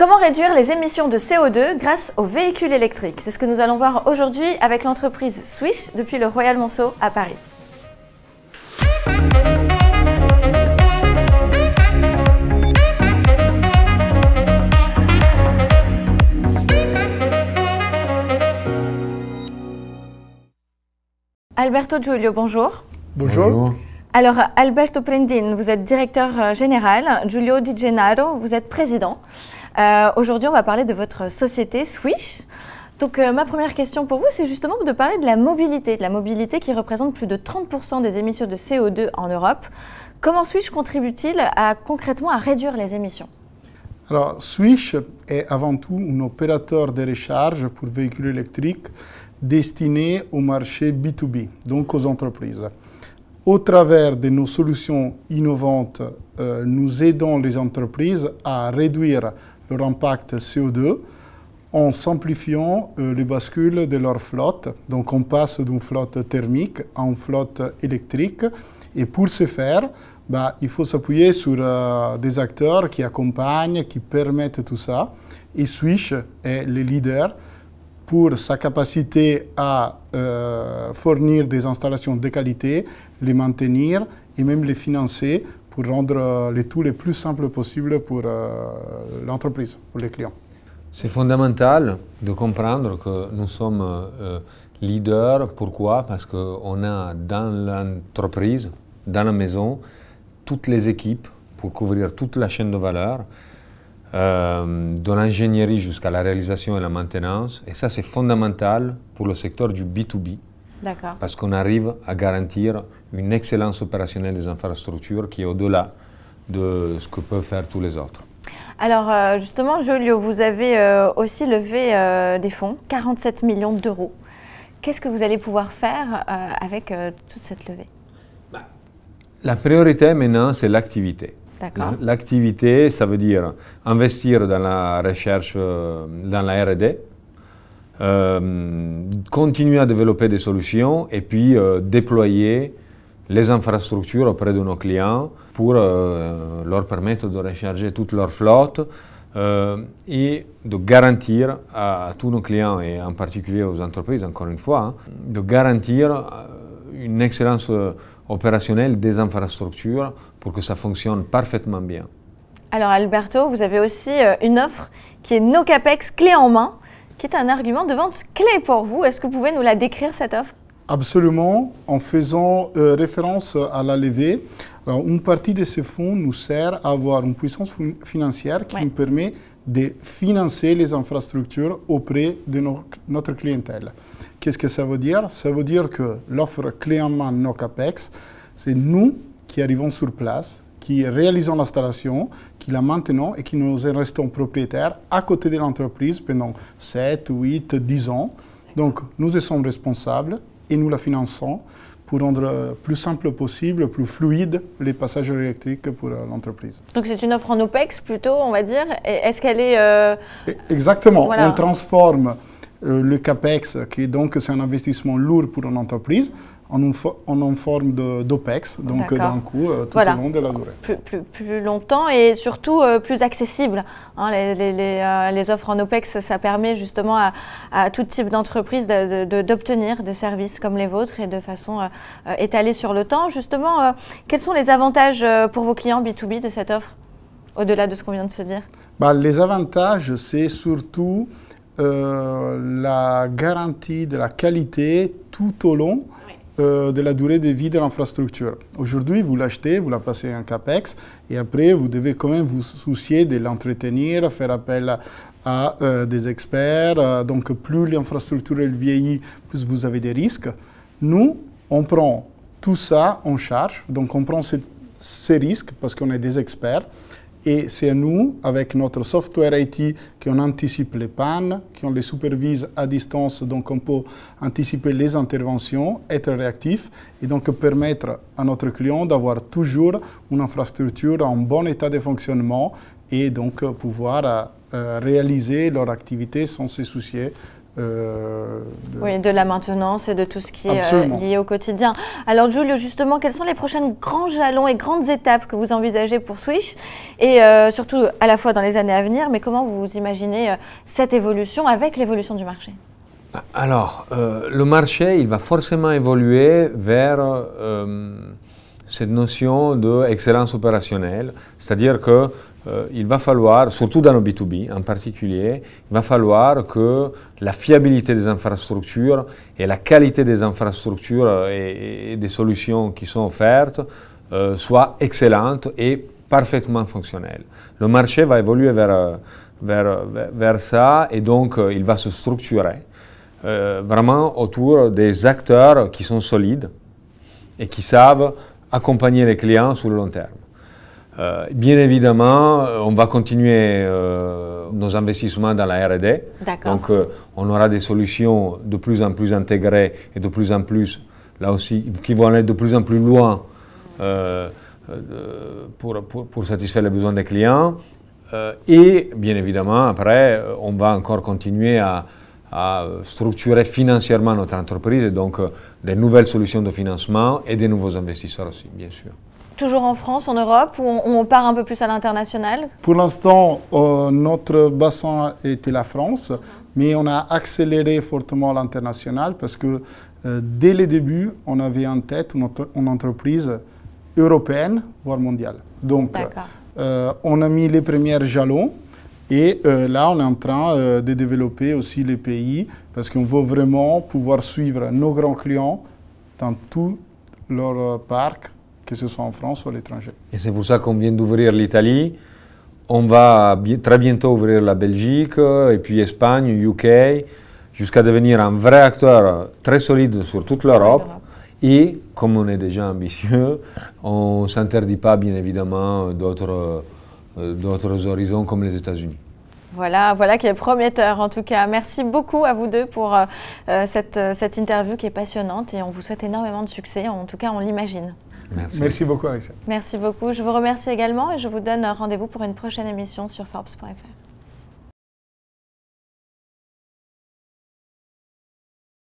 Comment réduire les émissions de CO2 grâce aux véhicules électriques? C'est ce que nous allons voir aujourd'hui avec l'entreprise Swish depuis le Royal Monceau à Paris. Alberto Giulio, bonjour. Bonjour. Alors, Alberto Prendin, vous êtes directeur général. Giulio Di Gennaro, vous êtes président. Aujourd'hui, on va parler de votre société Swish. Donc, ma première question pour vous, c'est justement de parler de la mobilité qui représente plus de 30% des émissions de CO2 en Europe. Comment Swish contribue-t-il concrètement à réduire les émissions? Alors, Swish est avant tout un opérateur de recharge pour véhicules électriques destiné au marché B2B, donc aux entreprises. Au travers de nos solutions innovantes, nous aidons les entreprises à réduire leur impact CO2 en simplifiant le bascule de leur flotte. Donc on passe d'une flotte thermique à une flotte électrique. Et pour ce faire, il faut s'appuyer sur des acteurs qui accompagnent, qui permettent tout ça. Et Swish est le leader pour sa capacité à fournir des installations de qualité, les maintenir et même les financer pour rendre le tout le plus simple possible pour l'entreprise, pour les clients. C'est fondamental de comprendre que nous sommes leaders. Pourquoi? Parce qu'on a dans l'entreprise, dans la maison, toutes les équipes pour couvrir toute la chaîne de valeur, de l'ingénierie jusqu'à la réalisation et la maintenance. Et ça, c'est fondamental pour le secteur du B2B. D'accord. Parce qu'on arrive à garantir une excellence opérationnelle des infrastructures qui est au-delà de ce que peuvent faire tous les autres. Alors justement, Giulio, vous avez aussi levé des fonds, 47 millions d'euros. Qu'est-ce que vous allez pouvoir faire avec toute cette levée? La priorité maintenant, c'est l'activité. L'activité, ça veut dire investir dans la recherche, dans la R&D, continuer à développer des solutions et puis déployer les infrastructures auprès de nos clients pour leur permettre de recharger toute leur flotte et de garantir à tous nos clients et en particulier aux entreprises, encore une fois, de garantir une excellence opérationnelle des infrastructures pour que ça fonctionne parfaitement bien. Alors Alberto, vous avez aussi une offre qui est No Capex clé en main, qui est un argument de vente clé pour vous. Est-ce que vous pouvez nous la décrire, cette offre? Absolument, en faisant référence à la levée. Alors, une partie de ces fonds nous sert à avoir une puissance financière qui nous permet de financer les infrastructures auprès de notre clientèle. Qu'est-ce que ça veut dire? Ça veut dire que l'offre clé en main No Capex, c'est nous qui arrivons sur place, qui réalisons l'installation, qui la maintenons et qui nous en restons propriétaires à côté de l'entreprise pendant 7, 8, 10 ans. Donc, nous en sommes responsables et nous la finançons pour rendre plus simple possible, plus fluide les passages électriques pour l'entreprise. Donc c'est une offre en OPEX plutôt, on va dire. Est-ce qu'elle est... Exactement. Voilà. On transforme le CAPEX, qui est donc c'est un investissement lourd pour une entreprise, en une forme d'OPEX, donc d'un coup tout au long de la durée. Plus longtemps et surtout plus accessible. Hein, les offres en OPEX, ça permet justement à tout type d'entreprise d'obtenir des services comme les vôtres et de façon étalée sur le temps. Justement, quels sont les avantages pour vos clients B2B de cette offre, au-delà de ce qu'on vient de se dire? Les avantages, c'est surtout la garantie de la qualité tout au long de la durée de vie de l'infrastructure. Aujourd'hui, vous l'achetez, vous la passez en CAPEX et après, vous devez quand même vous soucier de l'entretenir, faire appel à des experts. Donc, plus l'infrastructure vieillit, plus vous avez des risques. Nous, on prend tout ça en charge. Donc, on prend ces risques parce qu'on est des experts. Et c'est à nous, avec notre software IT, qu'on anticipe les pannes, qu'on les supervise à distance, donc on peut anticiper les interventions, être réactif et donc permettre à notre client d'avoir toujours une infrastructure en bon état de fonctionnement et donc pouvoir réaliser leur activité sans se soucier Oui, de la maintenance et de tout ce qui est lié au quotidien. Alors Giulio, justement, quels sont les prochains grands jalons et grandes étapes que vous envisagez pour Swish et surtout à la fois dans les années à venir, mais comment vous imaginez cette évolution avec l'évolution du marché? Alors, le marché, il va forcément évoluer vers cette notion d'excellence opérationnelle, c'est-à-dire que il va falloir, surtout dans le B2B en particulier, il va falloir que la fiabilité des infrastructures et la qualité des infrastructures et des solutions qui sont offertes soient excellentes et parfaitement fonctionnelles. Le marché va évoluer vers ça et donc il va se structurer vraiment autour des acteurs qui sont solides et qui savent accompagner les clients sur le long terme. Bien évidemment, on va continuer nos investissements dans la R&D. Donc, on aura des solutions de plus en plus intégrées et de plus en plus, là aussi, qui vont aller de plus en plus loin pour satisfaire les besoins des clients. Et bien évidemment, après, on va encore continuer à structurer financièrement notre entreprise et donc des nouvelles solutions de financement et des nouveaux investisseurs aussi, bien sûr. Toujours en France, en Europe, ou on part un peu plus à l'international? Pour l'instant, notre bassin était la France, mais on a accéléré fortement l'international parce que dès le début, on avait en tête une entreprise européenne, voire mondiale. Donc, on a mis les premiers jalons et là, on est en train de développer aussi les pays parce qu'on veut vraiment pouvoir suivre nos grands clients dans tout leur parc, que ce soit en France ou à l'étranger. Et c'est pour ça qu'on vient d'ouvrir l'Italie. On va très bientôt ouvrir la Belgique, et puis Espagne, UK, jusqu'à devenir un vrai acteur très solide sur toute l'Europe. Et comme on est déjà ambitieux, on ne s'interdit pas bien évidemment d'autres horizons comme les États-Unis. Voilà qui est prometteur en tout cas. Merci beaucoup à vous deux pour cette interview qui est passionnante et on vous souhaite énormément de succès, en tout cas on l'imagine. Merci beaucoup Alexia. Merci beaucoup, je vous remercie également et je vous donne rendez-vous pour une prochaine émission sur Forbes.fr.